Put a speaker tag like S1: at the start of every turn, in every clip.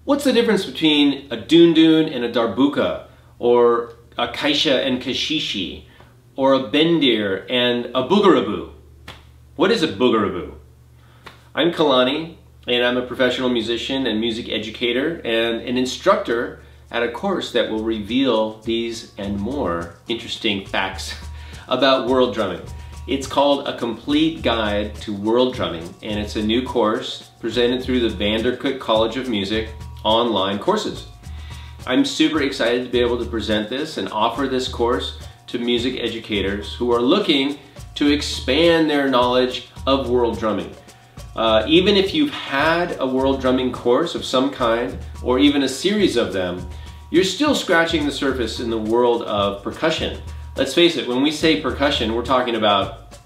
S1: What's the difference between a dun-dun and a darbuka, or a kaisha and kashishi, or a bendir and a boogaraboo? What is a boogaraboo? I'm Kalani, and I'm a professional musician and music educator and an instructor at a course that will reveal these and more interesting facts about world drumming. It's called A Complete Guide to World Drumming, and it's a new course presented through the Vandercook College of Music online courses. I'm super excited to be able to present this and offer this course to music educators who are looking to expand their knowledge of world drumming. Even if you've had a world drumming course of some kind, or even a series of them, you're still scratching the surface in the world of percussion. Let's face it, when we say percussion, we're talking about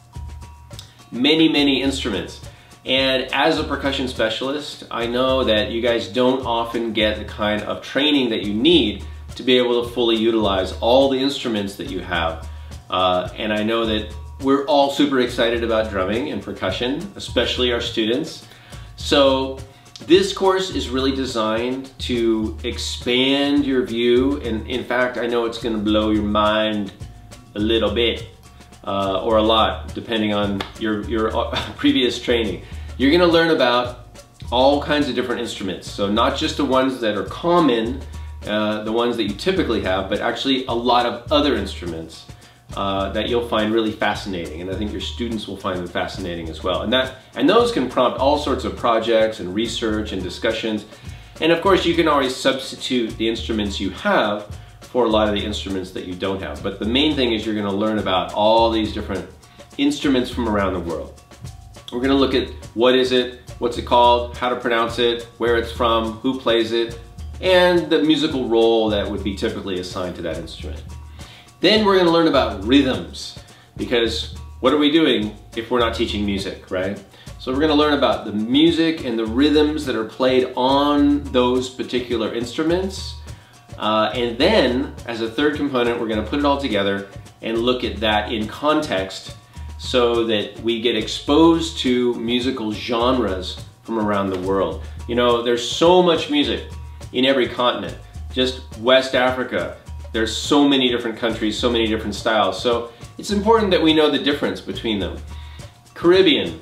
S1: many instruments. And as a percussion specialist, I know that you guys don't often get the kind of training that you need to be able to fully utilize all the instruments that you have. And I know that we're all super excited about drumming and percussion, especially our students. So this course is really designed to expand your view, and in fact, I know it's going to blow your mind a little bit, or a lot, depending on your previous training. You're going to learn about all kinds of different instruments. So not just the ones that are common, the ones that you typically have, but actually a lot of other instruments that you'll find really fascinating, and I think your students will find them fascinating as well. And those can prompt all sorts of projects and research and discussions. And of course, you can always substitute the instruments you have for a lot of the instruments that you don't have. But the main thing is you're going to learn about all these different instruments from around the world. We're going to look at what is it, what's it called, how to pronounce it, where it's from, who plays it, and the musical role that would be typically assigned to that instrument. Then we're going to learn about rhythms, because what are we doing if we're not teaching music, right? So we're going to learn about the music and the rhythms that are played on those particular instruments. And then, as a third component, we're going to put it all together and look at that in context so that we get exposed to musical genres from around the world. You know, there's so much music in every continent. Just West Africa, there's so many different countries, so many different styles. So it's important that we know the difference between them. Caribbean,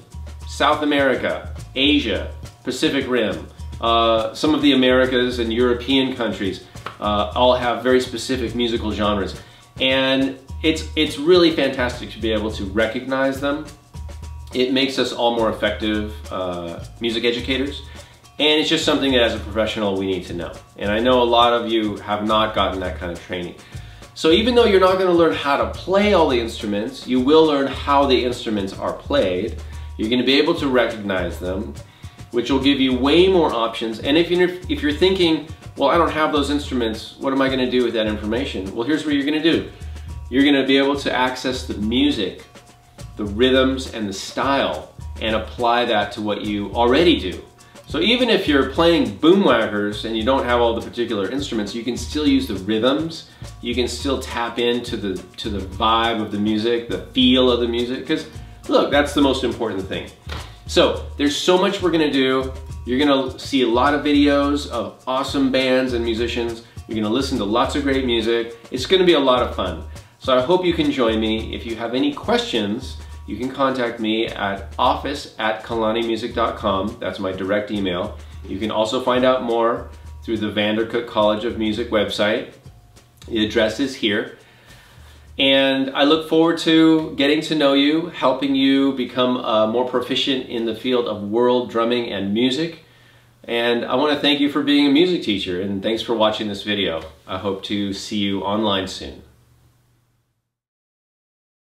S1: South America, Asia, Pacific Rim, some of the Americas and European countries all have very specific musical genres. And it's really fantastic to be able to recognize them. It makes us all more effective music educators. And it's just something that as a professional we need to know. And I know a lot of you have not gotten that kind of training. So even though you're not going to learn how to play all the instruments, you will learn how the instruments are played. You're going to be able to recognize them, which will give you way more options. And if you're thinking, well, I don't have those instruments, what am I going to do with that information? Well, here's what you're going to do. You're going to be able to access the music, the rhythms, and the style, and apply that to what you already do. So even if you're playing boomwhackers and you don't have all the particular instruments, you can still use the rhythms. You can still tap into the vibe of the music, the feel of the music, because look, that's the most important thing. So there's so much we're going to do. You're going to see a lot of videos of awesome bands and musicians. You're going to listen to lots of great music. It's going to be a lot of fun. So I hope you can join me. If you have any questions, you can contact me at office@kalanimusic.com. That's my direct email. You can also find out more through the Vandercook College of Music website. The address is here. And I look forward to getting to know you, helping you become more proficient in the field of world drumming and music. And I want to thank you for being a music teacher, and thanks for watching this video. I hope to see you online soon.